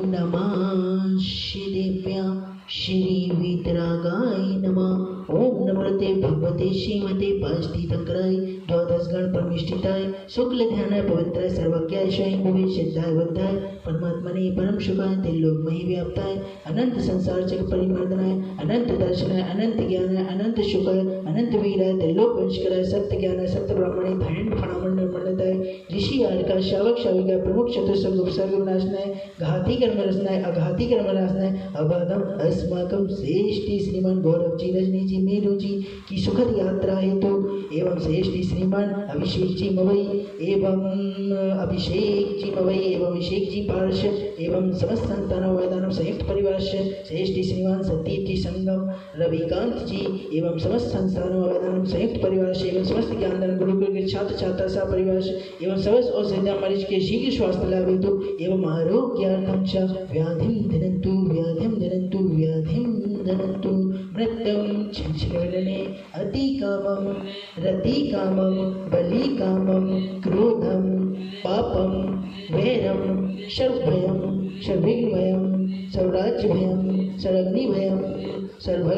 नमः श्रीदेव्या श्रीवीतरागाय नमः। ओम नमस्ते भगवते श्रीमते पांचतीर्थंकराय द्वादश गण परमिष्ठिताय शुक्ल ध्यानाय पवित्राय सर्वज्ञाय स्वयंभुवे सिद्धाय बुद्धाय परमात्मने परम सुखाय त्रिलोकमयि व्याप्ताय अनंत संसार जग परिवर्तनाय अनंत दर्शनाय अनंत ज्ञानाय अनंत सुखाय अनंत वीराय त्रिलोक वंशकराय सत्य ज्ञानाय सत्य ब्राह्मणे भैंड फणामंडल मंडताय ऋषि आर्का शावक शाविका प्रमुख चतुर्संग उपसर्ग विनाशनाय घाती कर्म रचनाय अघाती कर्म नाशनाय अबाधम अस्माकं श्रेष्ठी श्रीमान गौरव जी रजनी जी मेरू जी की सुखद यात्रा हेतु एवं श्रेष्ठी श्रीमान अभिषेक जी मवई एवं अभिषेक जी मवई एवं अभिषेक जी पार्षद एवं समस्त संतानों वैदानों संयुक्त परिवार से श्रेष्ठी श्रीमान सतीर्थ जी संगम रविकांत जी एवं समस्त संस्थानों वैदानों संयुक्त परिवार से एवं समस्त ज्ञानदान गुरुकुल के छात्र छात्रा सा परिवार से एवं समस्त औषधिया मरीज के शीघ्र स्वास्थ्य लाभ हेतु एवं आरोग्यार्थम च व्याधिम धनंतु व्याधिम धनंतु व्याधिम धनंतु मृत्युम छिछलने अति कामम रति कामम बलि कामम क्रोधम पापम वैरम शर्भयम शर्विघ्नभयम सर्वराज्य भयम सर्वग्नि भयम सर्व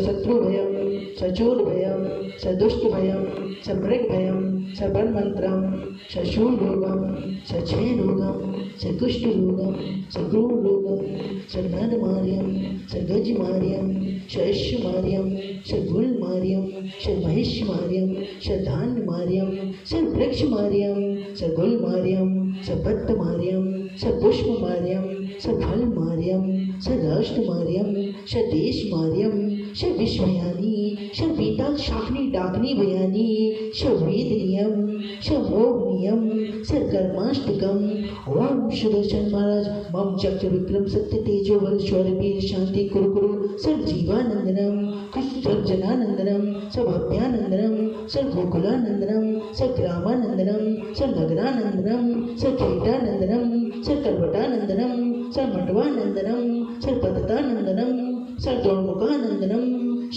शत्रु भयम सचूर भयम सदुष्ट भयम समृग भयम सबन मंत्रम शशूल रोगम सक्षय रोगम सकुष्ठ रोगम सक्रूर रोगम सनद मार्यम सगज मार्यम शश मार्यम सगुल मार्यम महेश मार्यम सधान मार्यम वृक्ष मार्यम सगुल मार्यम सपत्त मार्यम सपुष्प मार्यम सफल मार्यम सराष्ट्र मार्यम सदेश मार्यम विश्वयानी वीता शाखनी डाकनी बयानी वेद नियम मोह नियम कर्माष्टकम। ओम सुदर्शन महाराज मम चक्र विक्रम सत्य तेजो वर शौर्य वीर शांति कुरु कुरु सर जीवानंदनम सर जनानंदनम सब अभ्यानंदनम सर गोकुलानंदनम सर ग्रामानंदनम सर नगरानंदनम सर खेटानंदनम सर करवटानंदनम सर मंडवानंदनम सर पततानंदनम सर दौड़मुखानंदनम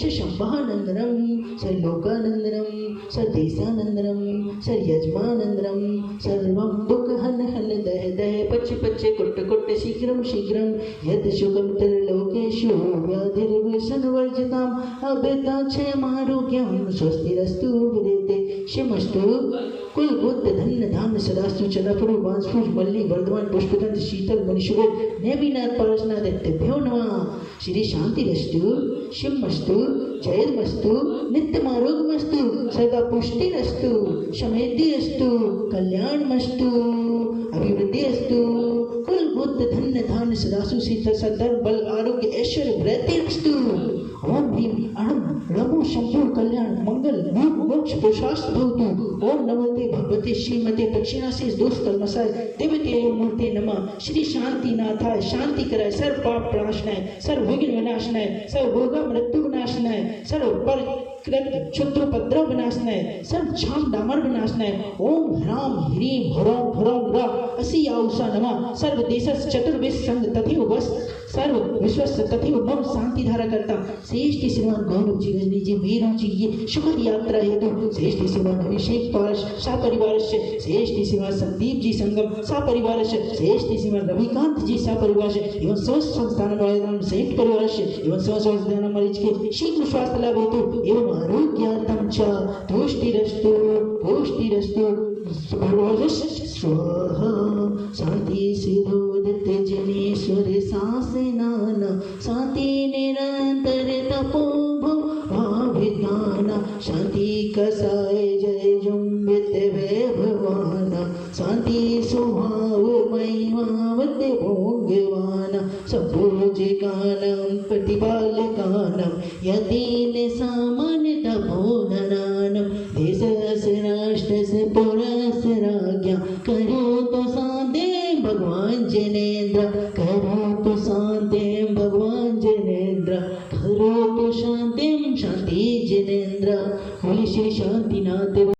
सर शंभानंदनम सर लोकानंदनम सर देशानंदनम सर यजमानंदनम सर्वं दुख हन हन दह दह पच पच कुट कुट शीघ्रम शीघ्रम यद शुकम त्रिलोकेषु व्याधिर्व्यसनवर्जिताम् अभ्यताक्षयमारोग्यं स्वस्तिरस्तु विदेते शिमस्तु कुलबुद्ध धन्य धान्य सदास्तु चंद्रपुर वांसपुर मल्ली वर्धमान पुष्पदंत शीतल मणिशुभो नेमिनाथ पारसनाथ दिभ्यो नमः। श्री शांतिरस्तु शिवमस्तु जयमस्तु नित्यमारोग्यमस्तु सदा पुष्टिरस्तु समृद्धिरस्तु कल्याणमस्तु अभिवृद्धिरस्तु कुलबुद्ध धन्य धान्य सदास्तु शीतल सद्धर्म बल आरोग्य ऐश्वर्य वृद्धिरस्तु। ओम भीम अणम रमो शंभु कल्याण मंगल मोक्ष पुरुषार्थ भवतु। ओम नमोते भगवते श्रीमते दक्षिणाशीष दोष कलमसाय देवते मूर्ति नमः। श्री शांति नाथाय शांति कराय सर्व पाप प्रणाशनाय सर्व विघ्न विनाशनाय सर्व रोग मृत्यु विनाशनाय सर्व पर क्षुद्रोपद्रव विनाशनाय सर्व छाम डामर विनाशनाय। ओम ह्राम ह्रीम ह्रोम ह्रोम रा असी आउषा नमः। सर्व देशस् चतुर्वेद संग तथैव वस सर्व विश्वस्य तथैव मम शांति धारा करता श्रेष्ठ श्रीमान गौरव जी रजनी जी मेरू जी ये सुखद यात्रा हेतु श्रेष्ठ श्रीमान अभिषेक पार्ष सा परिवार से श्रेष्ठ श्रीमान संदीप जी संगम सा परिवार से श्रेष्ठ श्रीमान रविकांत जी सा परिवार से एवं समस्त संस्थान संयुक्त परिवार से एवं समस्त मरीज के शीघ्र स्वास्थ्य लाभ हेतु एवं आरोग्यार्थम च तुष्टिरस्तु पुष्टिरस्तु स्वाहा शांति सिरोदित जनेश्वर सासेनान शांति निरंतर तपो भाविताना शांति कसाय जय जुम्बित वैभवान शांति सुहाव महिमावत भोगवान सपूजिकानं प्रतिपालकानं यदीन सामान्य तपोधनानं देशस्य राष्ट्रस्य पुरस्य राज्ञा करो तो साधे भगवान जनेन्द्र करो